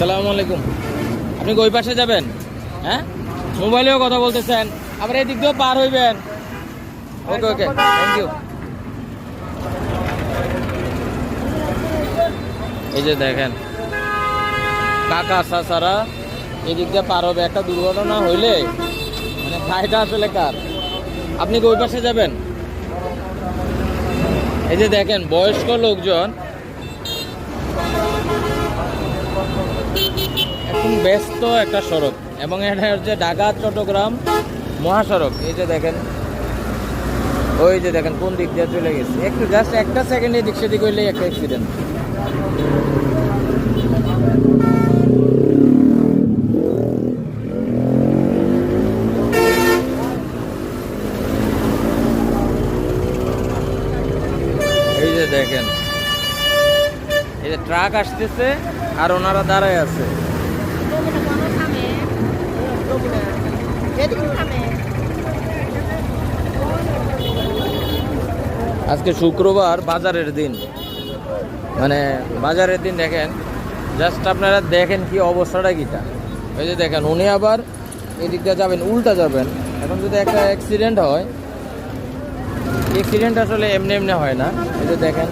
আসসালামু আলাইকুম। আপনি ওই পাশে যাবেন? হ্যাঁ, মোবাইলেও কথা বলতেছেন, আবার এই দিক দিয়েও পার হইবেন। ওকে ওকে, থ্যাংক ইউ। এই যে দেখেন কাকা চাচারা এদিক দিয়ে পার হবে। একটা দুর্ঘটনা হইলে মানে ভাইটা আসলে কার? আপনি ওই পাশে যাবেন? এই যে দেখেন বয়স্ক লোকজন এখন ব্যস্ত একটা সড়ক, এবং এটা হচ্ছে ঢাকা চট্টগ্রাম মহাসড়ক। এই যে দেখেন, ওই যে দেখেন কোন দিক দিয়ে চলে গেছে। একটু জাস্ট একটা সেকেন্ড এদিক সেদিক হইলেই একটা অ্যাক্সিডেন্ট। এই যে দেখেন, এই যে ট্রাক আসতেছে আর ওনারা দাঁড়ায় আছে। আজকে শুক্রবার, বাজারের দিন। মানে বাজারের দিন দেখেন, জাস্ট আপনারা দেখেন কি অবস্থাটা কিটা। এই যে দেখেন উনি আবার এদিকটা যাবেন, উল্টা যাবেন। এখন যদি একটা অ্যাক্সিডেন্ট হয়, অ্যাক্সিডেন্ট আসলে এমনি এমনি হয় না। এই যে দেখেন